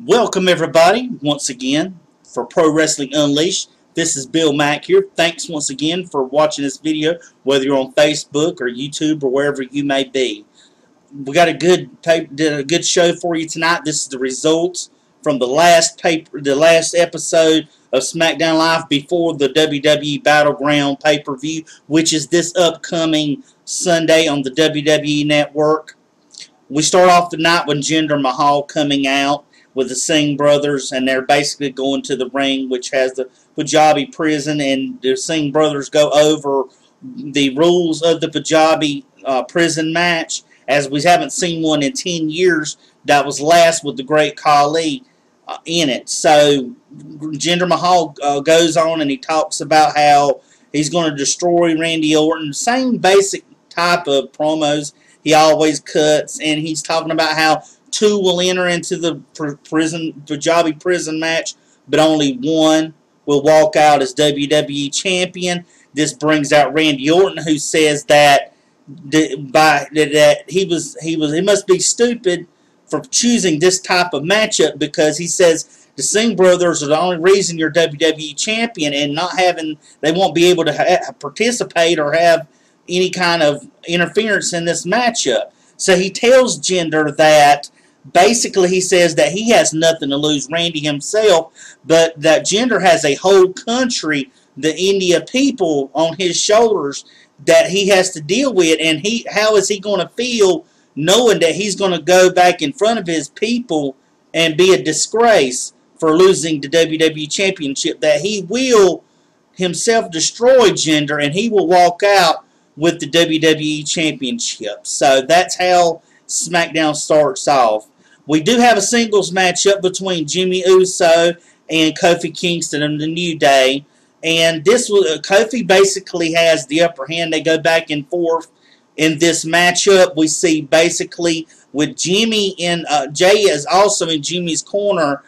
Welcome everybody once again for Pro Wrestling Unleashed. This is Bill Mack here. Thanks once again for watching this video, whether you're on Facebook or YouTube or wherever you may be. We got a good show for you tonight. This is the results from the last episode of SmackDown Live before the WWE Battleground pay-per-view, which is this upcoming Sunday on the WWE Network. We start off the night with Jinder Mahal coming out with the Singh brothers, and they're basically going to the ring, which has the Punjabi prison, and the Singh brothers go over the rules of the Punjabi prison match, as we haven't seen one in 10 years. That was last with the Great Khali in it. So Jinder Mahal goes on and he talks about how he's going to destroy Randy Orton. Same basic type of promos he always cuts, and he's talking about how two will enter into the Punjabi prison match, but only one will walk out as WWE champion. This brings out Randy Orton, who says that he must be stupid for choosing this type of matchup, because he says the Singh brothers are the only reason you're WWE champion, and they won't be able to participate or have any kind of interference in this matchup. So he tells Jinder that basically he says that he has nothing to lose, Randy himself, but that Jinder has a whole country, the India people, on his shoulders that he has to deal with, and how is he going to feel knowing that he's going to go back in front of his people and be a disgrace for losing the WWE Championship, that he will himself destroy Jinder and he will walk out with the WWE Championship. So that's how SmackDown starts off. We do have a singles matchup between Jimmy Uso and Kofi Kingston in the New Day, and Kofi basically has the upper hand. They go back and forth in this matchup. We see basically with Jimmy and Jay is also in Jimmy's corner.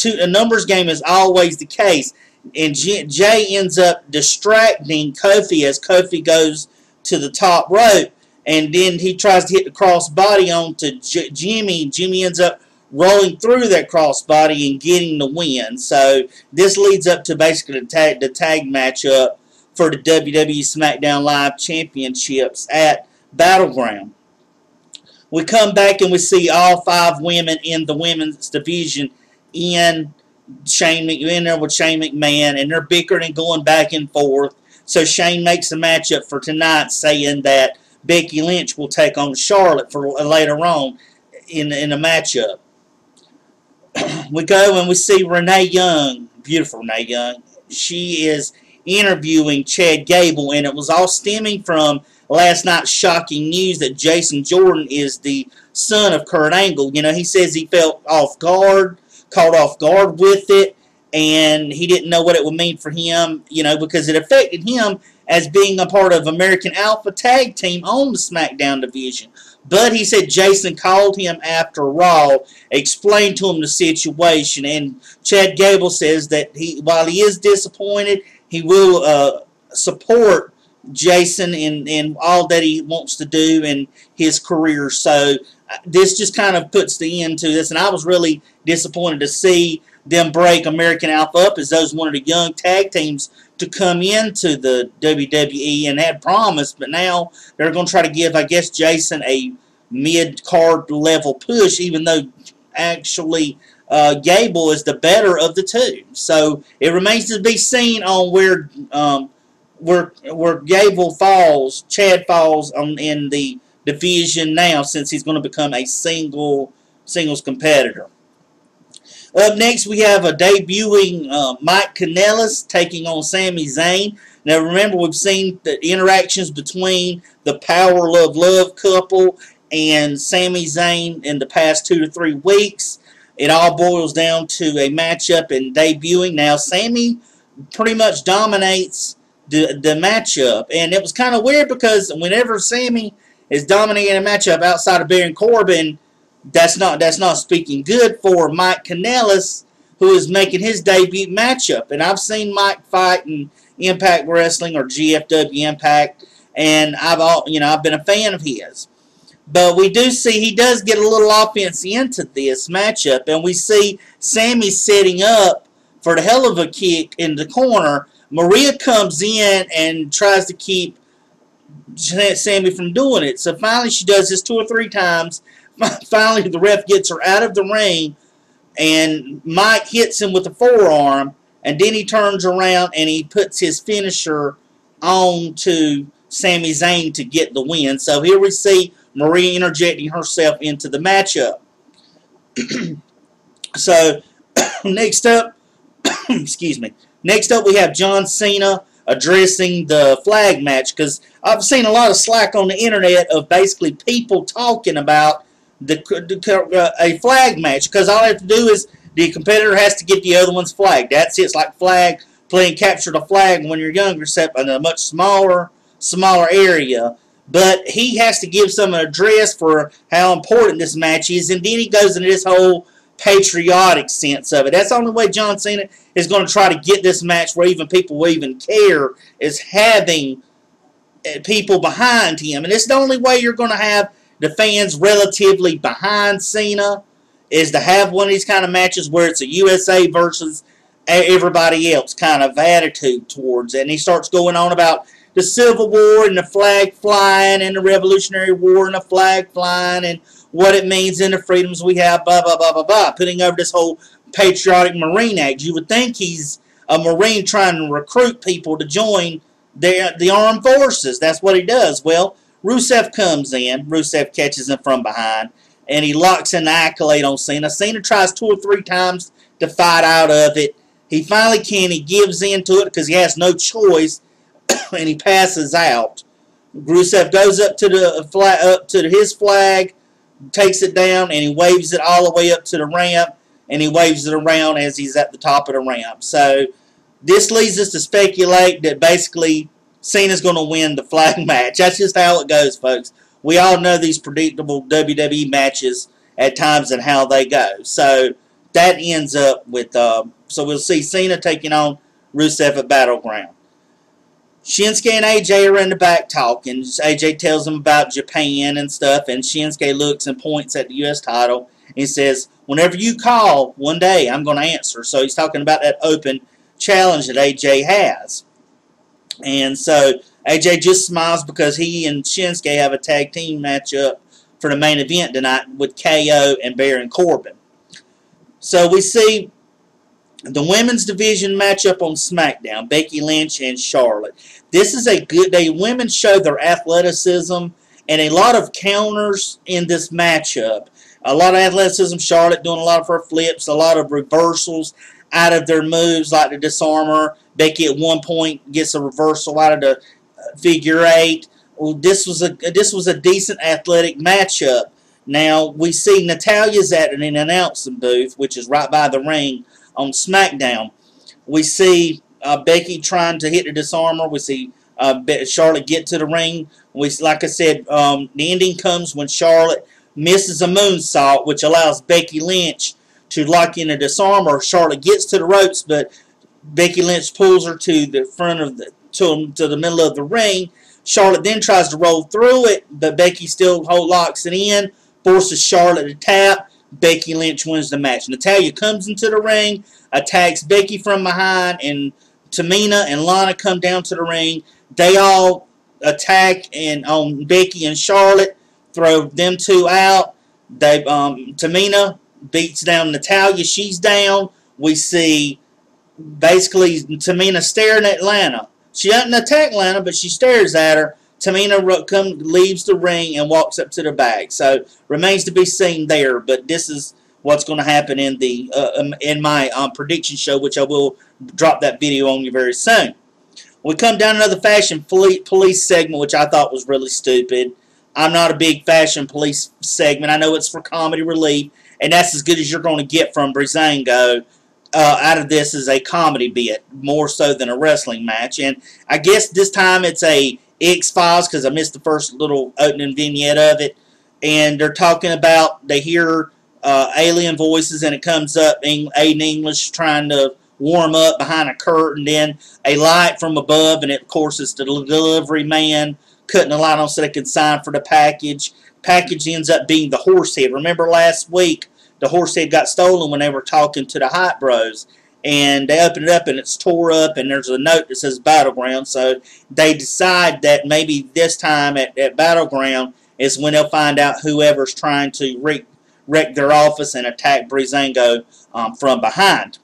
A numbers game is always the case, and Jay ends up distracting Kofi as Kofi goes to the top rope, and then he tries to hit the crossbody onto Jimmy. Jimmy ends up rolling through that crossbody and getting the win. So this leads up to basically the tag matchup for the WWE SmackDown Live Championships at Battleground. We come back and we see all 5 women in the women's division in there with Shane McMahon, and they're bickering and going back and forth. So Shane makes a matchup for tonight, saying that Becky Lynch will take on Charlotte for later on in a matchup. We go and we see Renee Young, beautiful Renee Young. She is interviewing Chad Gable, and it was all stemming from last night's shocking news that Jason Jordan is the son of Kurt Angle. You know, he says he felt caught off guard with it, and he didn't know what it would mean for him, you know, because it affected him as being a part of American Alpha Tag Team on the SmackDown division. But he said Jason called him after Raw, explained to him the situation, and Chad Gable says that while he is disappointed, he will support Jason in all that he wants to do in his career. So this just kind of puts the end to this, and I was really disappointed to see them break American Alpha up as those one of the young tag teams to come into the WWE, and had promised, but now they're going to try to give, I guess, Jason a mid-card level push, even though actually Gable is the better of the two. So it remains to be seen on where Gable falls, Chad falls in the division now, since he's going to become a singles competitor. Up next, we have a debuting Mike Kanellis taking on Sami Zayn. Now, remember, we've seen the interactions between the Power Love Love couple and Sami Zayn in the past 2 to 3 weeks. It all boils down to a matchup and debuting. Now, Sami pretty much dominates the matchup, and it was kind of weird because whenever Sami is dominating a matchup outside of Baron Corbin, that's not speaking good for Mike Kanellis, who is making his debut matchup. And I've seen Mike fight in Impact Wrestling or GFW Impact, and I've been a fan of his. But we do see he does get a little offense into this matchup, and we see Sami setting up for the hell of a kick in the corner. Maria comes in and tries to keep Sami from doing it. So finally she does this 2 or 3 times. Finally the ref gets her out of the ring, and Mike hits him with a forearm, and then he turns around and he puts his finisher on to Sami Zayn to get the win. So here we see Maria interjecting herself into the matchup. So next up, excuse me. Next up we have John Cena addressing the flag match, because I've seen a lot of slack on the internet of basically people talking about a flag match, because all I have to do is the competitor has to get the other one's flag. That's it. It's like flag, playing capture the flag when you're younger, except in a much smaller area. But he has to give some address for how important this match is, and then he goes into this whole patriotic sense of it. That's the only way John Cena is going to try to get this match where even people will even care, is having people behind him. And it's the only way you're going to have the fans relatively behind Cena, is to have one of these kind of matches where it's a USA versus everybody else kind of attitude towards it. And he starts going on about the Civil War and the flag flying and the Revolutionary War and the flag flying and what it means and the freedoms we have, blah, blah, blah, blah, blah. Putting over this whole patriotic Marine Act. You would think he's a Marine trying to recruit people to join the armed forces. That's what he does. Well, Rusev comes in. Rusev catches him from behind, and he locks in the accolade on Cena. Cena tries 2 or 3 times to fight out of it. He finally can. He gives in to it because he has no choice, and he passes out. Rusev goes up to his flag, takes it down, and he waves it all the way up to the ramp, and he waves it around as he's at the top of the ramp. So this leads us to speculate that basically Cena's going to win the flag match. That's just how it goes, folks. We all know these predictable WWE matches at times and how they go. So that ends up with, so we'll see Cena taking on Rusev at Battleground. Shinsuke and AJ are in the back talking. AJ tells them about Japan and stuff, and Shinsuke looks and points at the U.S. title and says, whenever you call, one day I'm going to answer. So he's talking about that open challenge that AJ has. And so AJ just smiles because he and Shinsuke have a tag team matchup for the main event tonight with KO and Baron Corbin. So we see the women's division matchup on SmackDown, Becky Lynch and Charlotte. This is a good day. Women show their athleticism and a lot of counters in this matchup. A lot of athleticism, Charlotte doing a lot of her flips, a lot of reversals out of their moves like the disarmer. Becky at one point gets a reversal out of the figure 8. Well, this was a decent athletic matchup. Now we see Natalya's at an announcing booth, which is right by the ring on SmackDown. We see Becky trying to hit the disarmer. We see Charlotte get to the ring. Like I said, the ending comes when Charlotte misses a moonsault, which allows Becky Lynch to lock in a disarmer. Charlotte gets to the ropes, but Becky Lynch pulls her to the front of to the middle of the ring. Charlotte then tries to roll through it, but Becky still locks it in, forces Charlotte to tap. Becky Lynch wins the match. Natalya comes into the ring, attacks Becky from behind, and Tamina and Lana come down to the ring. They all attack on Becky and Charlotte, throw them two out. Tamina beats down Natalya. She's down. We see basically Tamina staring at Lana. She doesn't attack Lana, but she stares at her. Tamina leaves the ring and walks up to the back. So remains to be seen there. But this is what's going to happen in my prediction show, which I will drop that video on you very soon. We come down to another fashion police segment, which I thought was really stupid. I'm not a big fashion police segment. I know it's for comedy relief, and that's as good as you're going to get from Breezango. Out of this is a comedy bit, more so than a wrestling match. And I guess this time it's a X-Files, because I missed the first little opening vignette of it. And they're talking about, they hear alien voices, and it comes up in English, trying to warm up behind a curtain. Then a light from above, and of course it's the delivery man cutting the light on so they can sign for the package. package ends up being the horse head. Remember last week, the horse head got stolen when they were talking to the Hype Bros. And they open it up and it's tore up and there's a note that says Battleground. So they decide that maybe this time at Battleground is when they'll find out whoever's trying to wreck their office and attack Breezango from behind.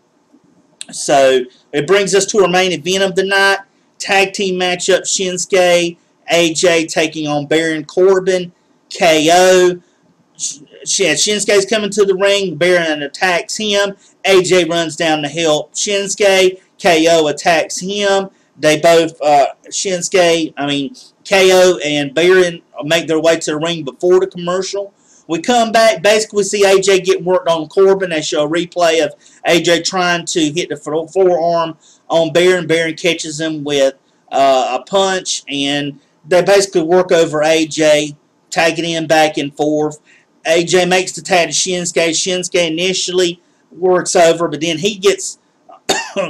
So it brings us to our main event of the night. Tag team matchup, Shinsuke, AJ taking on Baron Corbin, KO. Shinsuke's coming to the ring. Baron attacks him. AJ runs down to help Shinsuke. KO attacks him. They both, KO and Baron make their way to the ring before the commercial. We come back. Basically, we see AJ getting worked on Corbin. They show a replay of AJ trying to hit the forearm on Baron. Baron catches him with a punch, and they basically work over AJ, tagging him back and forth. AJ makes the tag to Shinsuke. Shinsuke initially works over, but then he gets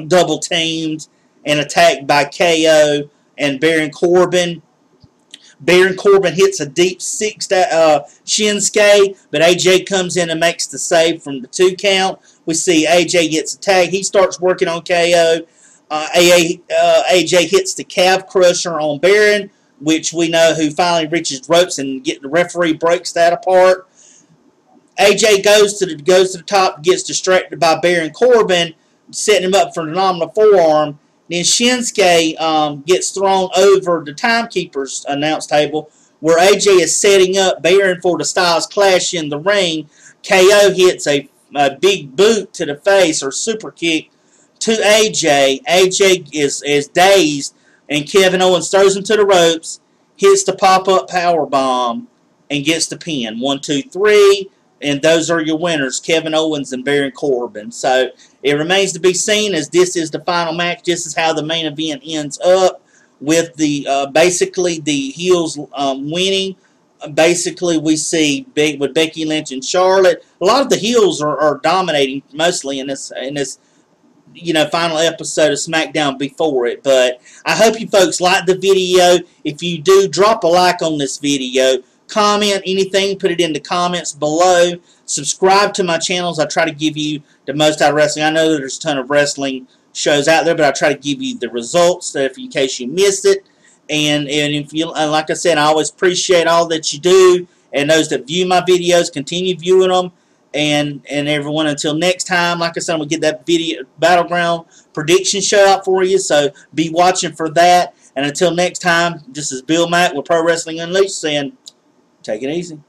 double teamed and attacked by KO and Baron Corbin. Baron Corbin hits a deep six to Shinsuke, but AJ comes in and makes the save from the 2 count. We see AJ gets a tag. He starts working on KO. AJ hits the calf crusher on Baron, which we know who finally reaches ropes and the referee breaks that apart. AJ goes to the top, gets distracted by Baron Corbin, setting him up for the nominal forearm. Then Shinsuke gets thrown over the timekeeper's announce table, where AJ is setting up Baron for the Styles Clash in the ring. KO hits a big boot to the face, or super kick, to AJ. AJ is dazed, and Kevin Owens throws him to the ropes, hits the pop-up powerbomb, and gets the pin. 1, 2, 3. And those are your winners, Kevin Owens and Baron Corbin. So it remains to be seen, as this is the final match. This is how the main event ends up, with the basically the heels winning. Basically, we see with Becky Lynch and Charlotte. A lot of the heels are dominating mostly in this final episode of SmackDown before it. But I hope you folks like the video. If you do, drop a like on this video. Comment anything, put it in the comments below. Subscribe to my channels. I try to give you the most out of wrestling. I know that there's a ton of wrestling shows out there, but I try to give you the results in case you missed it. And if you, like I said, I always appreciate all that you do, and those that view my videos, continue viewing them. And everyone, until next time, like I said, I'm going to get that video Battleground prediction show out for you, so be watching for that. And until next time, this is Bill Mack with Pro Wrestling Unleashed saying, take it easy.